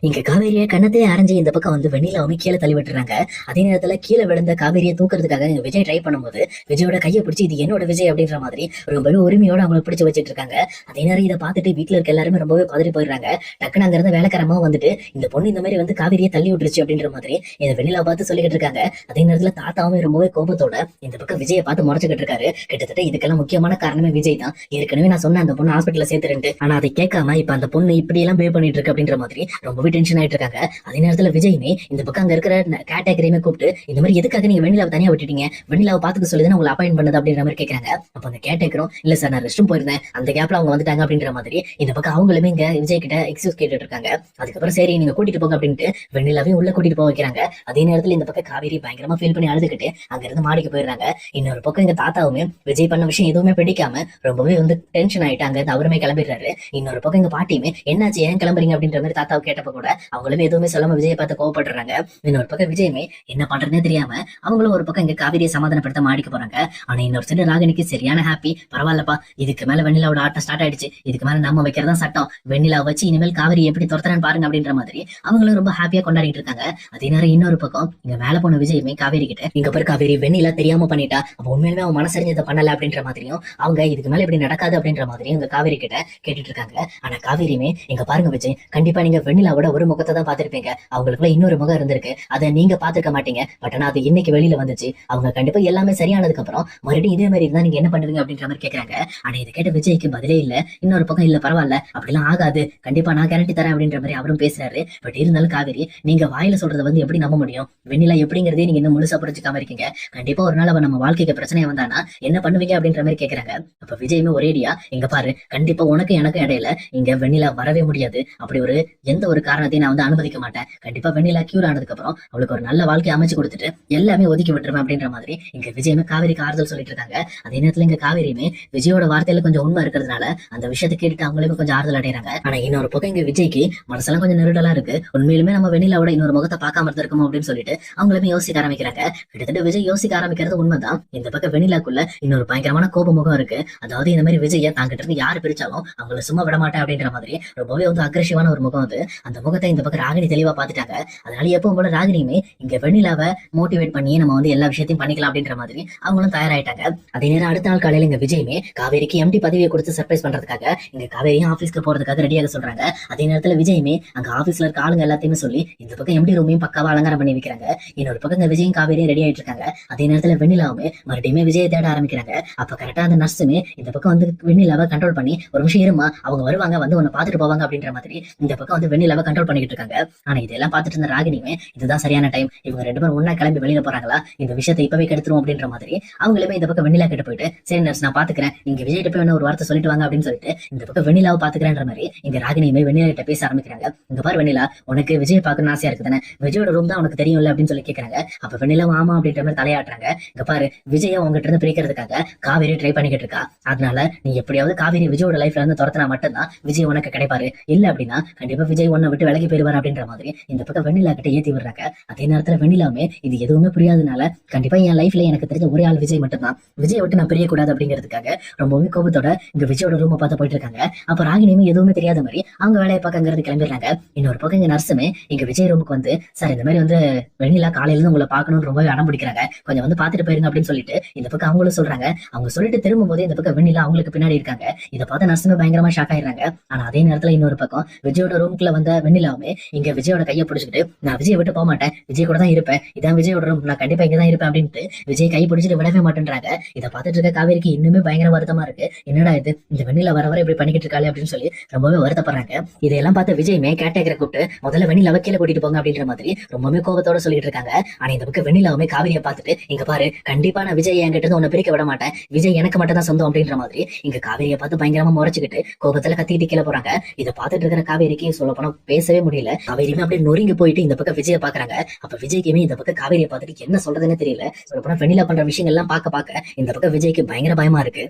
இங்க காவேரியை கண்ணத்தையே அரைஞ்சு இந்த பக்கம் வந்து வெண்ணிலாவுமே கீழே தள்ளி விட்டுறாங்க. அதே நேரத்துல கீழே விழுந்த காவேரியை தூக்குறதுக்காக இங்க விஜய் ட்ரை பண்ணும்போது விஜயோட கையை பிடிச்சி இது என்னோட விஜய் அப்படின்ற மாதிரி ரொம்பவே உரிமையோட அவங்களை பிடிச்சு வச்சிட்டு இருக்காங்க. அதே நேரம் இதை பார்த்துட்டு வீட்டுல இருக்க எல்லாருமே ரொம்பவே பதறி போயிடுறாங்க. டக்குனு அங்க இருந்த வேலைக்காரமா வந்துட்டு இந்த பொண்ணு இந்த மாதிரி வந்து காவேரியை தள்ளி விட்டுருச்சு அப்படின்ற மாதிரி இந்த வெண்ணிலா பார்த்து சொல்லிக்கிட்டு இருக்காங்க. அதே நேரத்துல தாத்தாவும் ரொம்பவே கோபத்தோட இந்த பக்கம் விஜயை பார்த்து முறைச்சுக்கிட்டு இருக்காரு. கிட்டத்தட்ட இதுக்கெல்லாம் முக்கியமான காரணமே விஜய் தான். ஏற்கனவே நான் சொன்ன அந்த பொண்ணு ஹாஸ்பிட்டல்ல சேர்த்துட்டு, ஆனா அதை கேட்காம இப்ப அந்த பொண்ணு இப்படி எல்லாம் பே பண்ணிட்டு இருக்கு அப்படின்ற மாதிரி ரொம்பவே டென்ஷன் ஆயிட்டு இருக்காங்க. அதே நேரத்துல விஜயுமே இந்த பக்கம் அங்க இருக்கிற கேட்டகரியுமே கூப்பிட்டு இந்த மாதிரி எதுக்காக நீங்க வெண்ணிலாவை தனியா விட்டுட்டீங்க, வெண்ணிலாவை பாத்துக்க சொல்லுது உங்களை அப்பாயின் பண்ணது அப்படின்ற மாதிரி கேட்கறாங்க. அப்ப அந்த கேட்டகரும் இல்ல சார் நான் ரெஸ்ட் ரூம் போயிருந்தேன், அந்த கேப்ல அவங்க வந்துட்டாங்க அப்படின்ற மாதிரி இந்த பக்கம் அவங்களுமே இங்க விஜய் கிட்ட எக்ஸ்கியூஸ் கேட்டுட்டு இருக்காங்க. அதுக்கப்புறம் சரி நீங்க கூட்டிட்டு போங்க அப்படின்ட்டு வெண்ணிலாவே உள்ள கூட்டிட்டு போக வைக்கிறாங்க. அதே நேரத்துல இந்த பக்கம் காவேரி பயங்கரமா ஃபீல் பண்ணி அழுதுகிட்டு அங்க இருந்து மாடிக்கு போயிடுறாங்க. இன்னொரு பக்கம் எங்க தாத்தாவுமே விஜய் பண்ண விஷயம் எதுவுமே பிடிக்காம ரொம்பவே வந்து டென்ஷன் ஆயிட்டு அங்க இருந்து அவருமே கிளம்பிடுறாரு. இன்னொரு பக்கம் எங்க பாட்டியுமே என்னாச்சு ஏன் கிளம்புறீங்க அப்படின்ற மாதிரி தாத்தாவை கேட்டப்ப கூட அவங்களுமே எதுவுமே சொல்லாம விஜயை பார்த்து கோவப்படுறாங்க. இன்னொரு பக்கம் விஜயமே என்ன பண்றதுனே தெரியாம அவங்களும் ஒரு பக்கம் இங்க காவிரியை சமாதானப்படுத்த மாடிக்க போறாங்க. ஆனா இன்னொரு சைடு ராகினிக்கு சரியான ஹாப்பி. பரவாயில்லப்பா, இதுக்கு மேல வெண்ணிலாவோட ஆட்டம் ஸ்டார்ட் ஆயிடுச்சு, இதுக்கு மேல நம்ம வைக்கிறதா சட்டம், வெண்ணிலா வச்சு இனிமேல் காவிரி எப்படி துரத்துறான்னு பாருங்க அப்படின்ற மாதிரி அவங்களும் ரொம்ப ஹாப்பியா கொண்டாடிட்டு இருக்காங்க. அதே நேரம் இன்னொரு பக்கம் இங்க மேல போன விஜயமே காவேரி கிட்ட இங்க பாரு காவேரி வெண்ணிலா தெரியாம பண்ணிட்டா, அப்ப உண்மையிலுமே அவன் மனசறிஞ்சதை பண்ணல அப்படின்ற மாதிரியும் அவங்க இதுக்கு மேல இப்படி நடக்காது அப்படின்ற மாதிரியும் இங்க காவேரி கிட்ட கேட்டுட்டு இருக்காங்க. ஆனா காவேரியுமே இங்க பாருங்க விஜய், கண்டிப்பா நீங்க வெண்ணிலாவோட ஒரு முகத்தை தான் பாத்திருப்பீங்க, அவங்களுக்குள்ள இன்னொரு முகம் இருந்திருக்கு, அதை நீங்க பாத்துக்க மாட்டீங்க. பட் ஆனா அது இன்னைக்கு வெளியில வந்துச்சு, அவங்க கண்டிப்பா எல்லாமே சரியானதுக்கு அப்புறம் மறுபடியும் இதே மாதிரி இருந்தா நீங்க என்ன பண்ணுவீங்க அப்படின்ற மாதிரி கேக்குறாங்க. ஆனா இதை கேட்ட விஜய்க்கு பதிலே இல்ல. இன்னொரு பக்கம் இல்ல பரவாயில்ல அப்படிலாம் ஆகாது, கண்டிப்பா நான் கேரண்டி தரேன் அப்படின்ற மாதிரி அவரும் பேசுறாரு. பட் இருந்தாலும் காவேரி நீங்க வாயில சொல்றதை வந்து எப்படி நம்ப முடியும், வெண்ணிலா எப்படிங்கிறதே நீங்க இன்னும் முழுசா புரிஞ்சுக்காம இருக்கீங்க, கண்டிப்பா ஒரு நாள் அவன் நம்ம வாழ்க்கைக்கு பிரச்சனையா வந்தானா என்ன பண்ணுவீங்க அப்படின்ற மாதிரி கேக்குறாங்க. அப்ப விஜயுமே ஒரேடியா இங்க பாரு கண்டிப்பா உனக்கு எனக்கு இடையில இங்க வெண்ணிலா வரவே முடியாது, அப்படி ஒரு எந்த ஒரு காரணத்தையும் நான் வந்து அனுமதிக்க மாட்டேன், கண்டிப்பா வெண்ணிலா கியூர் ஆனதுக்கு அப்புறம் அவளுக்கு ஒரு நல்ல வாழ்க்கை அமைச்சு கொடுத்துட்டு எல்லாமே ஒதுக்கி விட்டுருவேன் அப்படின்ற மாதிரி இங்க விஜயமே காவேரிக்கு ஆறுதல் சொல்லிட்டு இருக்காங்க. அதே நேரத்துல இங்க காவேரியுமே விஜயோட வார்த்தையில கொஞ்சம் உண்மை இருக்கிறதுனால அந்த விஷயத்தை கேட்டுட்டு அவங்களுமே கொஞ்சம் ஆறுதல் அடைறாங்க. ஆனா இன்னொரு பக்கம் இங்க விஜய்க்கு மனசெல்லாம் கொஞ்சம் நெருடலா இருக்கு. உண்மையிலுமே நம்ம வெண்ணிலாவோட இன்னொரு முகத்தை பார்க்காம இருந்திருக்கோம் அப்படின்னு சொல்லிட்டு அவங்களுமே யோசிக்க ஆரம்பிக்கிறாங்க. கிட்டத்தட்ட விஜய் யோசிக்க ஆரம்பிக்கிறது உண்மைதான். இந்த பக்கம் வெண்ணிலாக்குள்ள இன்னொரு பயங்கரமான கோப முகம் இருக்கு. அதாவது இந்த மாதிரி விஜய தாங்கிட்ட இருந்து யாரு பிரிச்சாலும் அவங்கள சும்மா விட மாட்டேன் அப்படின்ற மாதிரி ரொம்பவே வந்து அக்ரெசிவான ஒரு முகம் அது. அந்த முகத்தை இந்த பக்கம் ராகினி தெளிவா பாத்துட்டாங்க. அதனால எப்பவும் போல ராகினியுமே இங்க வெண்ணிலாவை மோட்டிவேட் பண்ணி நம்ம வந்து எல்லா விஷயத்தையும் பண்ணிக்கலாம் அப்படின்ற மாதிரி அவங்களும் தயாராயிட்டாங்க. அதே நேரம் அடுத்த நாள் காலையில இங்க விஜயுமே காவேரிக்கு எம்டி பதவியை கொடுத்து சர்ப்ரைஸ் பண்றதுக்காக இங்க காவேரியும் ஆபீஸ்க்கு போறதுக்காக ரெடியாக சொல்றாங்க. அதே நேரத்துல விஜயுமே அங்க ஆபீஸ்ல இருக்க ஆளுங்க எல்லாத்தையுமே சொல்லி இந்த பக்கம் எம்டி ரூமையும் பக்காவா அலங்காரம் பண்ணி வைக்கிறாங்க. இன்னொரு பக்கம் இங்க விஜயும் காவேரியும் ரெடி ஆயிட்டு இருக்காங்க. அதே நேரத்துல வெண்ணிலாவுமே மறுபடியுமே விஜயை தேட ஆரம்பிக்கிறாங்க. அப்ப கரெக்டா அந்த நர்ஸுமே இந்த பக்கம் வந்து வெண்ணிலாவை கண்ட்ரோல் பண்ணி ஒரு விஷயம் இருமா அவங்க வருவாங்க வந்து உன்னை பாத்துட்டு போவாங்க அப்படின்ற மாதிரி இந்த பக்கம் வந்து வெண்ணிலாவை கண்ட்ரோல் பண்ணிட்டு இருக்காங்க. ஆனா இதெல்லாம் பாத்துட்டு இருந்த ராகினியுமே இதுதான் சரியான டைம், இவங்க ரெண்டு பேரும் ஒன்னா கிளம்பி வெளியில போறாங்களா, இந்த விஷயத்தை இப்பவே கெடுத்துரும் அப்படின்ற மாதிரி அவங்களுமே இந்த பக்கம் வெண்ணிலா கிட்ட போயிட்டு சரி நர்ஸ் நான் பாத்துக்கிறேன், நீங்க விஜய் கிட்ட போய் ஒரு வார்த்தை சொல்லிட்டு வாங்க அப்படின்னு சொல்லிட்டு இந்த பக்கம் வெண்ணிலாவை பாத்துக்கிறேன்ற மாதிரி இங்க ராகினியுமே வெண்ணிலா கிட்ட பேச ஆரம்பிக்கிறாங்க. இங்க பாரு வெண்ணிலா உனக்கு விஜய் பாக்கணும்னு ஆசையா இருக்குதானே, விஜயோட ரூம் தான் உனக்கு தெரியும்ல அப்படின்னு சொல்லி கேட்கறாங்க. அப்ப வெண்ணிலா ஆமா அப்படின்ற மாதிரி தலையாட்டுறாங்க. இங்க பாரு விஜய உங்ககிட்ட இருந்து பிரிக்கிறதுக்காக காவேரி ட்ரை பண்ணிக்கிட்டு இருக்கா, அதனால நீ எப்படியாவது காவேரி விஜயோட லைஃப்ல இருந்து துரத்தினா மட்டும்தான் விஜய் உனக்கு கிடைப்பாரு, இல்ல அப்படின்னா கண்டிப்பா விஜய் உன்னை விட்டு விலகி போயிருவாரு அப்படின்ற மாதிரி இந்த பக்கம் வெண்ணிலா கிட்ட ஏத்தி விடுறாங்க. அதே நேரத்துல வெண்ணிலாமே இது எதுவுமே புரியாதனால கண்டிப்பா என் லைஃப்ல எனக்கு தெரிஞ்ச ஒரே ஆள் விஜய் மட்டும்தான், விஜய் விட்டு நான் பிரியக்கூடாது அப்படிங்கிறதுக்காக ரொம்பவே கோபத்தோட இங்க விஜயோட ரூமை பார்த்து போயிட்டு இருக்காங்க. அப்ப ராகினியுமே எதுவுமே தெரியாத மாதிரி அவங்க வேலையை பார்க்கங்கிறது கிளம்பிடுறாங்க. இன்னொரு பக்கம் இங்க நர்ஸுமே இங்க விஜய் ரூமுக்கு வந்து சார் இந்த மாதிரி வந்து வெண்ணிலா காலையில இருந்து உங்களை பார்க்கணும்னு ரொம்பவே அடம் பிடிக்கிறாங்க, கொஞ்சம் வந்து பாத்துட்டு போயிருங்க அப்படின்னு சொல்லிட்டு இந்த பக்கம் அவங்களும் சொல்றாங்க. அவங்க சொல்லிட்டு திரும்பும் போது இந்த பக்கம் வெண்ணிலா அவங்களுக்கு பின்னாடி இருக்காங்க. இதை பார்த்து நர்ஸுமே பயங்கரமா ஷாக் ஆயிடுறாங்க. ஆனா அதே நேரத்துல இன்னொரு பக்கம் விஜயோட ரூமுக்குள்ள வந்த வெண்ணிலாவுமே இங்க விஜயோட கையை பிடிச்சிட்டு நான் விஜய் விட்டு போக மாட்டேன், விஜய் கூட தான் இருப்பேன், இதான் விஜயோட ரூம், நான் கண்டிப்பா இங்கதான் இருப்பேன் அப்படின்ட்டு விஜய் கை பிடிச்சிட்டு விடவே மாட்டேன்றாங்க. இதை பார்த்துட்டு இருக்க காவேரிக்கு இன்னுமே பயங்கர வருத்தமா இருக்கு. என்னடா இது இந்த வெண்ணிலா வர வர இப்படி பண்ணிக்கிட்டு இருக்காளே அப்படின்னு சொல்லி ரொம்பவே வருத்தப்படுறாங்க. இதையெல்லாம் பார்த்து விஜயுமே கேட்டகரை கூப்பிட்டு முதல்ல வெண்ணிலாவை கீழே கூட்டிட்டு போங்க அப்படின்ற மாதிரி ரொம்பவே கோபத்தோட சொல்லிட்டு இருக்காங்க. ஆனா இந்த பக்கம் வெண்ணிலாவுமே காவேரியை பார்த்துட்டு இங்க பாரு கண்டிப்பா நான் விஜய் என்கிட்ட இருந்து உன்னை பிரிக்க விட மாட்டேன், விஜய் எனக்கு மட்டும் தான் சொந்தம் அப்படின்ற மாதிரி இங்க காவேரியை பார்த்து பயங்கரமா முறைச்சுக்கிட்டு கோபத்துல கத்திட்டு கீழே போறாங்க. இதை பார்த்துட்டு இருக்கிற காவேரிக்கு சொல்ல போனா பேசவே முடியல. காவேரியுமே அப்படியே நொறுங்கி போயிட்டு இந்த பக்கம் விஜயை பாக்குறாங்க. அப்ப விஜய்க்குமே இந்த பக்கம் காவேரியை பார்த்துட்டு என்ன சொல்றதுன்னு தெரியல. சொல்ல போனா வெண்ணிலா பண்ற விஷயங்கள் எல்லாம் பார்க்க இந்த பக்கம் விஜய்க்கு பயங்கர பயமா இருக்கு.